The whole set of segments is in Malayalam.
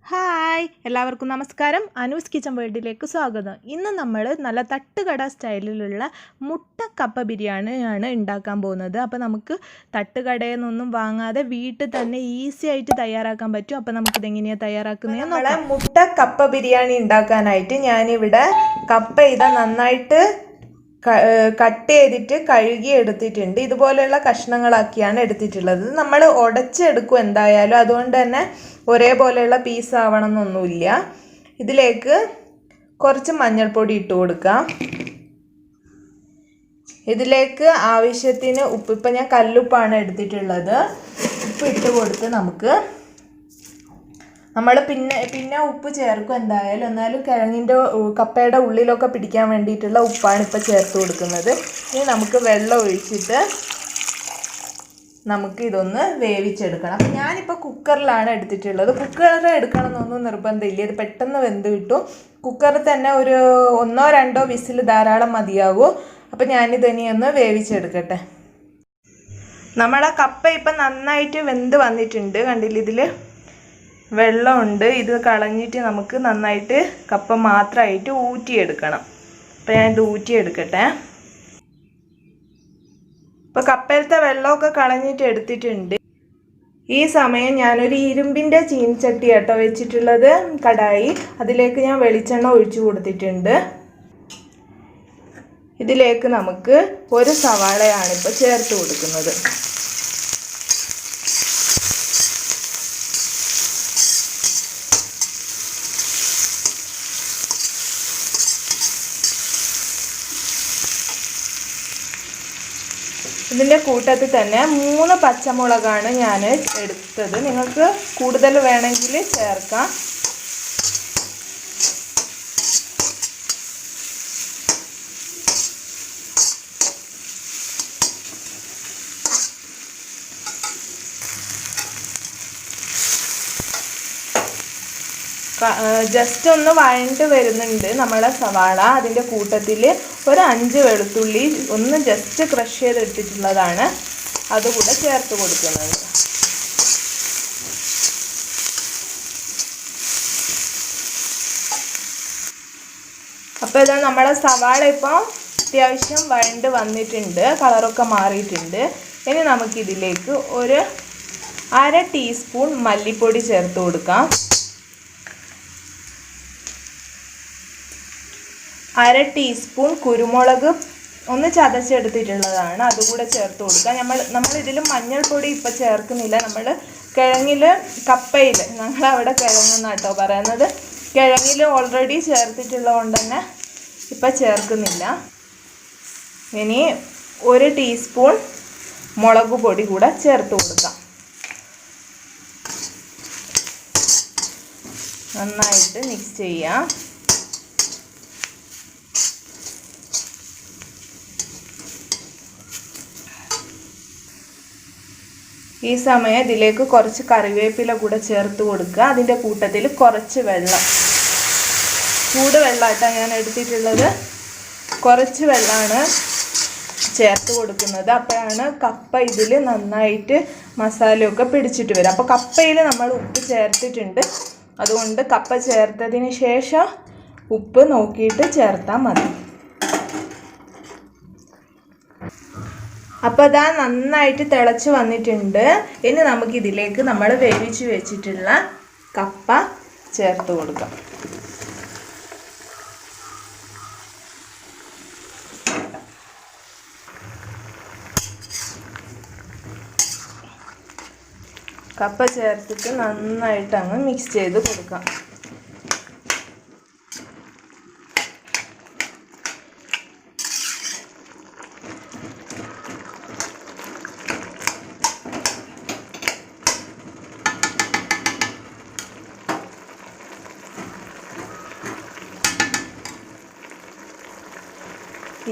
ഹായ് എല്ലാവർക്കും നമസ്കാരം. അനൂസ് കിച്ചൻ വേൾഡിലേക്ക് സ്വാഗതം. ഇന്ന് നമ്മൾ നല്ല തട്ടുകട സ്റ്റൈലിലുള്ള മുട്ട കപ്പ ബിരിയാണിയാണ് ഉണ്ടാക്കാൻ പോകുന്നത്. അപ്പോൾ നമുക്ക് തട്ടുകടയിൽ നിന്നൊന്നും വാങ്ങാതെ വീട്ടിൽ തന്നെ ഈസി ആയിട്ട് തയ്യാറാക്കാൻ പറ്റും. അപ്പോൾ നമുക്കിതെങ്ങനെയാണ് തയ്യാറാക്കുന്നത് നോക്കാം. മുട്ട കപ്പ ബിരിയാണി ഉണ്ടാക്കാനായിട്ട് ഞാനിവിടെ കപ്പ നന്നായിട്ട് കട്ട് ചെയ്തിട്ട് കഴുകി എടുത്തിട്ടുണ്ട്. ഇതുപോലെയുള്ള കഷ്ണങ്ങളാക്കിയാണ് എടുത്തിട്ടുള്ളത്. നമ്മൾ ഉടച്ചെടുക്കും എന്തായാലും, അതുകൊണ്ട് തന്നെ ഒരേപോലെയുള്ള പീസ് ആവണം എന്നൊന്നുമില്ല. ഇതിലേക്ക് കുറച്ച് മഞ്ഞൾപ്പൊടി ഇട്ട് കൊടുക്കാം. ഇതിലേക്ക് ആവശ്യത്തിന് ഉപ്പ്, ഇപ്പം ഞാൻ കല്ലുപ്പാണ് എടുത്തിട്ടുള്ളത്. ഉപ്പ് ഇട്ട് കൊടുത്ത് നമ്മൾ പിന്നെ ഉപ്പ് ചേർക്കും എന്തായാലും. എന്നാലും കിഴങ്ങിൻ്റെ കപ്പയുടെ ഉള്ളിലൊക്കെ പിടിക്കാൻ വേണ്ടിയിട്ടുള്ള ഉപ്പാണ് ഇപ്പോൾ ചേർത്ത് കൊടുക്കുന്നത്. ഇനി നമുക്ക് വെള്ളം ഒഴിച്ചിട്ട് ഇതൊന്ന് വേവിച്ചെടുക്കണം. അപ്പം ഞാനിപ്പോൾ കുക്കറിലാണ് എടുത്തിട്ടുള്ളത്. കുക്കറിൽ എടുക്കണം എന്നൊന്നും നിർബന്ധമില്ല, ഇത് പെട്ടെന്ന് വെന്ത് കിട്ടും. കുക്കറിൽ തന്നെ ഒരു 1-2 വിസിൽ ധാരാളം മതിയാകും. അപ്പം ഞാനിതിനെ ഒന്ന് വേവിച്ചെടുക്കട്ടെ. നമ്മുടെ കപ്പ ഇപ്പം നന്നായിട്ട് വെന്ത് വന്നിട്ടുണ്ട്. കണ്ടില്ല, ഇതിൽ വെള്ളമുണ്ട്. ഇത് കളഞ്ഞിട്ട് നമുക്ക് നന്നായിട്ട് കപ്പ മാത്രമായിട്ട് ഊറ്റിയെടുക്കണം. അപ്പം ഞാനിത് ഊറ്റിയെടുക്കട്ടെ. ഇപ്പോൾ കപ്പയിലത്തെ വെള്ളമൊക്കെ കളഞ്ഞിട്ട് എടുത്തിട്ടുണ്ട്. ഈ സമയം ഞാനൊരു ഇരുമ്പിൻ്റെ ചീനച്ചട്ടി കേട്ടോ വെച്ചിട്ടുള്ളത്, കടായി. അതിലേക്ക് ഞാൻ വെളിച്ചെണ്ണ ഒഴിച്ചു കൊടുത്തിട്ടുണ്ട്. ഇതിലേക്ക് നമുക്ക് ഒരു സവാളയാണ് ഇപ്പോൾ ചേർത്ത് കൊടുക്കുന്നത്. ഇതിൻ്റെ കൂട്ടത്തിൽ തന്നെ 3 പച്ചമുളകാണ് ഞാൻ എടുത്തത്. നിങ്ങൾക്ക് കൂടുതൽ വേണമെങ്കിൽ ചേർക്കാം. ജസ്റ്റ് ഒന്ന് വഴണ്ട് വരുന്നുണ്ട് നമ്മളെ സവാള. അതിൻ്റെ കൂട്ടത്തിൽ ഒരു 5 വെളുത്തുള്ളി ഒന്ന് ജസ്റ്റ് ക്രഷ് ചെയ്തെടുത്തിട്ടുള്ളതാണ്, അതുകൂടെ ചേർത്ത് കൊടുക്കുന്നത്. അപ്പോൾ ഇതാ നമ്മളെ സവാള ഇപ്പോൾ അത്യാവശ്യം വഴണ്ട് വന്നിട്ടുണ്ട്, കളറൊക്കെ മാറിയിട്ടുണ്ട്. ഇനി നമുക്കിതിലേക്ക് ഒരു 1/2 ടീസ്പൂൺ മല്ലിപ്പൊടി ചേർത്ത് കൊടുക്കാം. 1/2 ടീസ്പൂൺ കുരുമുളക് ഒന്ന് ചതച്ചെടുത്തിട്ടുള്ളതാണ്, അതുകൂടെ ചേർത്ത് കൊടുക്കാം. നമ്മൾ ഇതിൽ മഞ്ഞൾപ്പൊടി ഇപ്പം ചേർക്കുന്നില്ല. നമ്മൾ കപ്പയിൽ ഞങ്ങളവിടെ കിഴങ്ങെന്നാട്ടോ പറയുന്നത്. കിഴങ്ങിൽ ഓൾറെഡി ചേർത്തിട്ടുള്ളത് കൊണ്ട് തന്നെ ഇപ്പം ചേർക്കുന്നില്ല. ഇനി 1 ടീസ്പൂൺ മുളക് പൊടി കൂടെ ചേർത്ത് കൊടുക്കാം. നന്നായിട്ട് മിക്സ് ചെയ്യാം. ഈ സമയം ഇതിലേക്ക് കുറച്ച് കറിവേപ്പില കൂടെ ചേർത്ത് കൊടുക്കുക. അതിൻ്റെ കൂട്ടത്തിൽ കുറച്ച് ചൂടുവെള്ളമായിട്ടാണ് ഞാൻ എടുത്തിട്ടുള്ളത്. കുറച്ച് വെള്ളമാണ് ചേർത്ത് കൊടുക്കുന്നത്. അപ്പോഴാണ് കപ്പ ഇതിൽ നന്നായിട്ട് മസാലയൊക്കെ പിടിച്ചിട്ട് വരും. അപ്പോൾ കപ്പയിൽ നമ്മൾ ഉപ്പ് ചേർത്തിട്ടുണ്ട്, അതുകൊണ്ട് കപ്പ ചേർത്തതിന് ശേഷം ഉപ്പ് നോക്കിയിട്ട് ചേർത്താൽ മതി. അപ്പോൾ അതാ നന്നായിട്ട് തിളച്ച് വന്നിട്ടുണ്ട്. ഇനി നമുക്കിതിലേക്ക് നമ്മൾ വേവിച്ച് വെച്ചിട്ടുള്ള കപ്പ ചേർത്ത് കൊടുക്കാം. കപ്പ ചേർത്തിട്ട് നന്നായിട്ട് അങ്ങ് മിക്സ് ചെയ്ത് കൊടുക്കാം.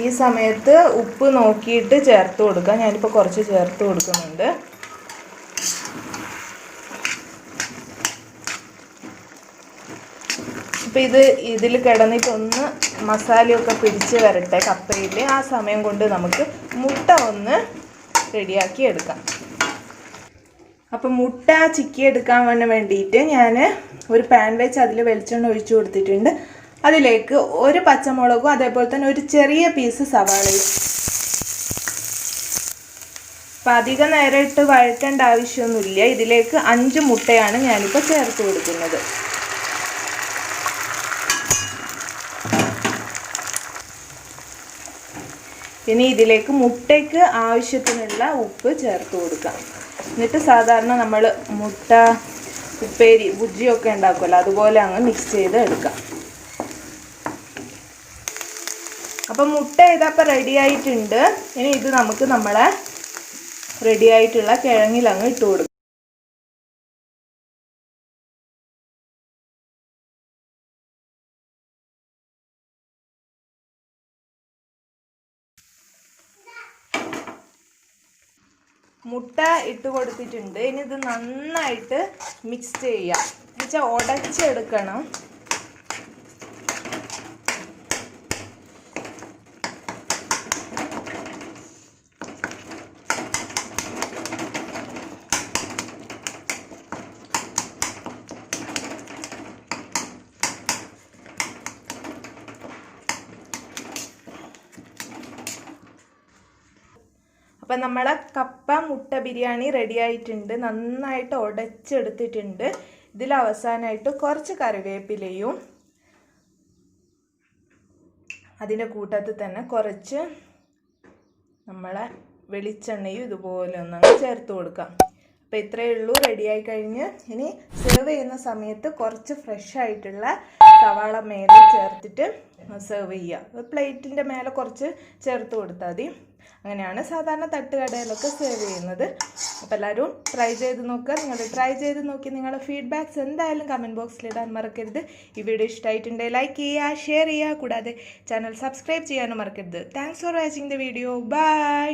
ഈ സമയത്ത് ഉപ്പ് നോക്കിയിട്ട് ചേർത്ത് കൊടുക്കാം. ഞാനിപ്പോൾ കുറച്ച് ചേർത്ത് കൊടുക്കുന്നുണ്ട്. അപ്പോൾ ഇതിൽ കിടന്നിട്ടൊന്ന് മസാലയൊക്കെ പിടിച്ച് വരട്ടെ കപ്പയിൽ. ആ സമയം കൊണ്ട് നമുക്ക് മുട്ട ഒന്ന് റെഡിയാക്കി എടുക്കാം. അപ്പോൾ മുട്ട ചിക്കി എടുക്കാൻ വേണ്ടിയിട്ട് ഞാൻ ഒരു പാൻ വെച്ച് അതിൽ വെളിച്ചെണ്ണ ഒഴിച്ചു കൊടുത്തിട്ടുണ്ട്. അതിലേക്ക് ഒരു പച്ചമുളകും അതേപോലെ തന്നെ ഒരു ചെറിയ പീസ് സവാളയും. അപ്പോൾ അധികം നേരം ഇട്ട് വഴറ്റേണ്ട ആവശ്യമൊന്നുമില്ല. ഇതിലേക്ക് 5 മുട്ടയാണ് ഞാനിപ്പോൾ ചേർത്ത് കൊടുക്കുന്നത്. ഇനി ഇതിലേക്ക് മുട്ടയ്ക്ക് ആവശ്യത്തിനുള്ള ഉപ്പ് ചേർത്ത് കൊടുക്കാം. എന്നിട്ട് സാധാരണ നമ്മൾ മുട്ട ഉപ്പേരി ബുജ്ജിയൊക്കെ ഉണ്ടാക്കുമല്ലോ, അതുപോലെ അങ്ങ് മിക്സ് ചെയ്ത് എടുക്കാം. അപ്പം മുട്ട ഇതപ്പോൾ റെഡി ആയിട്ടുണ്ട്. ഇനി ഇത് നമുക്ക് നമ്മളെ റെഡി ആയിട്ടുള്ള കിഴങ്ങിലങ്ങ് ഇട്ട് കൊടുക്കാം. മുട്ട ഇട്ട് കൊടുത്തിട്ടുണ്ട്. ഇനി ഇത് നന്നായിട്ട് മിക്സ് ചെയ്യാം. എന്നുവെച്ചാൽ ഉടച്ചെടുക്കണം. അപ്പം നമ്മളെ കപ്പ മുട്ട ബിരിയാണി റെഡി ആയിട്ടുണ്ട്. നന്നായിട്ട് ഉടച്ചെടുത്തിട്ടുണ്ട്. ഇതിൽ അവസാനമായിട്ട് കുറച്ച് കറിവേപ്പിലയും അതിൻ്റെ കൂട്ടത്തിൽ തന്നെ കുറച്ച് നമ്മളെ വെളിച്ചെണ്ണയും ഇതുപോലെ ഒന്നങ്ങ് ചേർത്ത് കൊടുക്കാം. അപ്പോൾ ഇത്രയേ ഉള്ളൂ, റെഡിയായി കഴിഞ്ഞ്. ഇനി സെർവ് ചെയ്യുന്ന സമയത്ത് കുറച്ച് ഫ്രഷ് ആയിട്ടുള്ള സവാള മേലെ ചേർത്തിട്ട് സെർവ് ചെയ്യുക. പ്ലേറ്റിൻ്റെ മേലെ കുറച്ച് ചേർത്ത് കൊടുത്താൽ മതി. അങ്ങനെയാണ് സാധാരണ തട്ടുകടയിലൊക്കെ സെർവ് ചെയ്യുന്നത്. അപ്പോൾ എല്ലാവരും ട്രൈ ചെയ്ത് നോക്കുക. നിങ്ങൾ ട്രൈ ചെയ്ത് നോക്കി നിങ്ങളുടെ ഫീഡ്ബാക്ക്സ് എന്തായാലും കമൻറ്റ് ബോക്സിലിടാൻ മറക്കരുത്. ഈ വീഡിയോ ഇഷ്ടമായിട്ടുണ്ടെങ്കിൽ ലൈക്ക് ചെയ്യുക, ഷെയർ ചെയ്യുക, കൂടാതെ ചാനൽ സബ്സ്ക്രൈബ് ചെയ്യാനും മറക്കരുത്. Thanks for watching the video. By.